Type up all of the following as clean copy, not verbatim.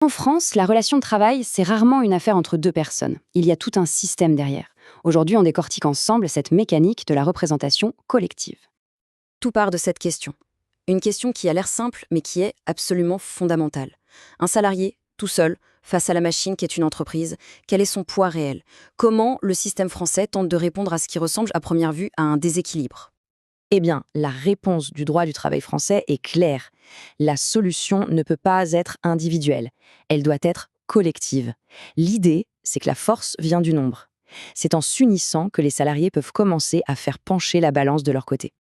En France, la relation de travail, c'est rarement une affaire entre deux personnes. Il y a tout un système derrière. Aujourd'hui, on décortique ensemble cette mécanique de la représentation collective. Tout part de cette question. Une question qui a l'air simple, mais qui est absolument fondamentale. Un salarié, tout seul, face à la machine qui est une entreprise, quel est son poids réel? Comment le système français tente de répondre à ce qui ressemble à première vue à un déséquilibre? Eh bien, la réponse du droit du travail français est claire. La solution ne peut pas être individuelle, elle doit être collective. L'idée, c'est que la force vient du nombre. C'est en s'unissant que les salariés peuvent commencer à faire pencher la balance de leur côté.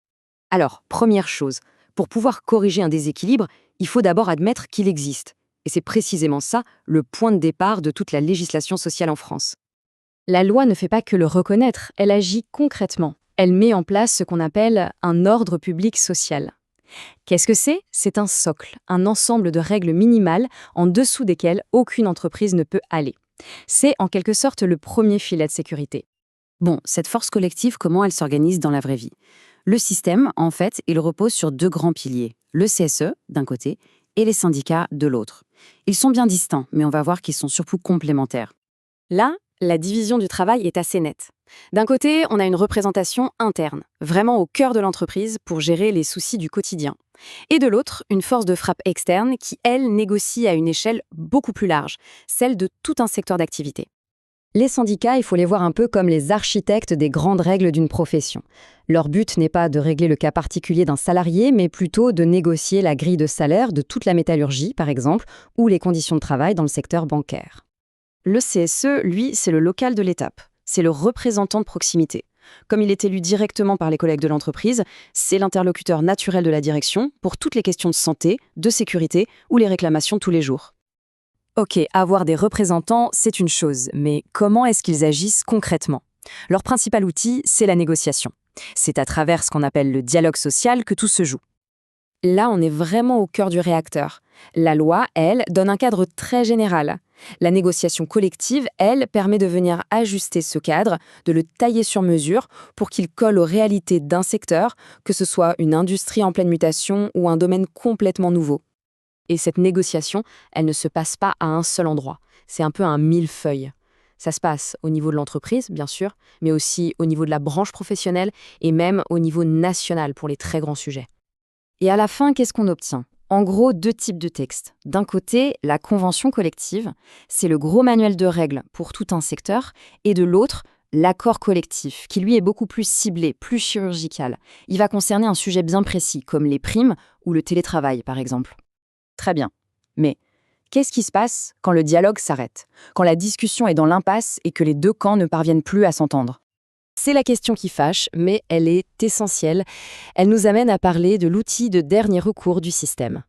Alors, première chose, pour pouvoir corriger un déséquilibre, il faut d'abord admettre qu'il existe. Et c'est précisément ça le point de départ de toute la législation sociale en France. La loi ne fait pas que le reconnaître, elle agit concrètement. Elle met en place ce qu'on appelle un ordre public social. Qu'est-ce que c'est? C'est un socle, un ensemble de règles minimales en dessous desquelles aucune entreprise ne peut aller. C'est en quelque sorte le premier filet de sécurité. Bon, cette force collective, comment elle s'organise dans la vraie vie? Le système, en fait, il repose sur deux grands piliers. Le CSE, d'un côté, et les syndicats, de l'autre. Ils sont bien distincts, mais on va voir qu'ils sont surtout complémentaires. Là, la division du travail est assez nette. D'un côté, on a une représentation interne, vraiment au cœur de l'entreprise pour gérer les soucis du quotidien. Et de l'autre, une force de frappe externe qui, elle, négocie à une échelle beaucoup plus large, celle de tout un secteur d'activité. Les syndicats, il faut les voir un peu comme les architectes des grandes règles d'une profession. Leur but n'est pas de régler le cas particulier d'un salarié, mais plutôt de négocier la grille de salaire de toute la métallurgie, par exemple, ou les conditions de travail dans le secteur bancaire. Le CSE, lui, c'est le local de l'étape. C'est le représentant de proximité. Comme il est élu directement par les collègues de l'entreprise, c'est l'interlocuteur naturel de la direction pour toutes les questions de santé, de sécurité ou les réclamations de tous les jours. Ok, avoir des représentants, c'est une chose, mais comment est-ce qu'ils agissent concrètement? Leur principal outil, c'est la négociation. C'est à travers ce qu'on appelle le dialogue social que tout se joue. Là, on est vraiment au cœur du réacteur. La loi, elle, donne un cadre très général. La négociation collective, elle, permet de venir ajuster ce cadre, de le tailler sur mesure pour qu'il colle aux réalités d'un secteur, que ce soit une industrie en pleine mutation ou un domaine complètement nouveau. Et cette négociation, elle ne se passe pas à un seul endroit. C'est un peu un millefeuille. Ça se passe au niveau de l'entreprise, bien sûr, mais aussi au niveau de la branche professionnelle et même au niveau national pour les très grands sujets. Et à la fin, qu'est-ce qu'on obtient? En gros, deux types de textes. D'un côté, la convention collective, c'est le gros manuel de règles pour tout un secteur, et de l'autre, l'accord collectif, qui lui est beaucoup plus ciblé, plus chirurgical. Il va concerner un sujet bien précis, comme les primes ou le télétravail, par exemple. Très bien. Mais qu'est-ce qui se passe quand le dialogue s'arrête? Quand la discussion est dans l'impasse et que les deux camps ne parviennent plus à s'entendre? C'est la question qui fâche, mais elle est essentielle. Elle nous amène à parler de l'outil de dernier recours du système.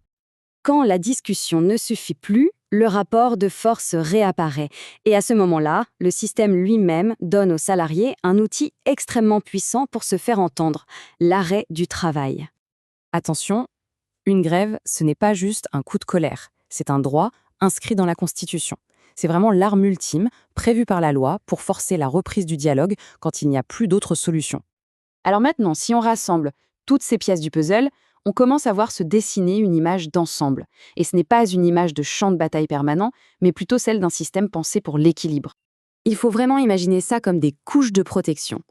Quand la discussion ne suffit plus, le rapport de force réapparaît. Et à ce moment-là, le système lui-même donne aux salariés un outil extrêmement puissant pour se faire entendre, l'arrêt du travail. Attention, une grève, ce n'est pas juste un coup de colère. C'est un droit inscrit dans la Constitution. C'est vraiment l'arme ultime, prévue par la loi, pour forcer la reprise du dialogue quand il n'y a plus d'autre solution. Alors maintenant, si on rassemble toutes ces pièces du puzzle, on commence à voir se dessiner une image d'ensemble. Et ce n'est pas une image de champ de bataille permanent, mais plutôt celle d'un système pensé pour l'équilibre. Il faut vraiment imaginer ça comme des couches de protection.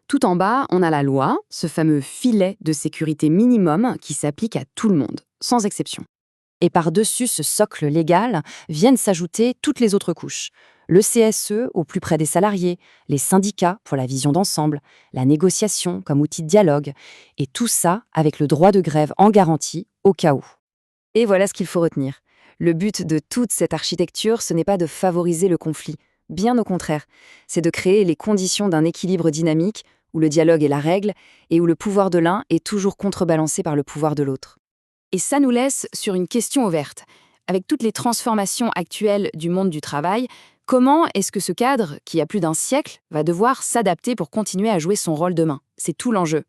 Tout en bas, on a la loi, ce fameux filet de sécurité minimum qui s'applique à tout le monde, sans exception. Et par-dessus ce socle légal viennent s'ajouter toutes les autres couches. Le CSE au plus près des salariés, les syndicats pour la vision d'ensemble, la négociation comme outil de dialogue, et tout ça avec le droit de grève en garantie au cas où. Et voilà ce qu'il faut retenir. Le but de toute cette architecture, ce n'est pas de favoriser le conflit. Bien au contraire, c'est de créer les conditions d'un équilibre dynamique où le dialogue est la règle et où le pouvoir de l'un est toujours contrebalancé par le pouvoir de l'autre. Et ça nous laisse sur une question ouverte. Avec toutes les transformations actuelles du monde du travail, comment est-ce que ce cadre, qui a plus d'un siècle, va devoir s'adapter pour continuer à jouer son rôle demain? C'est tout l'enjeu.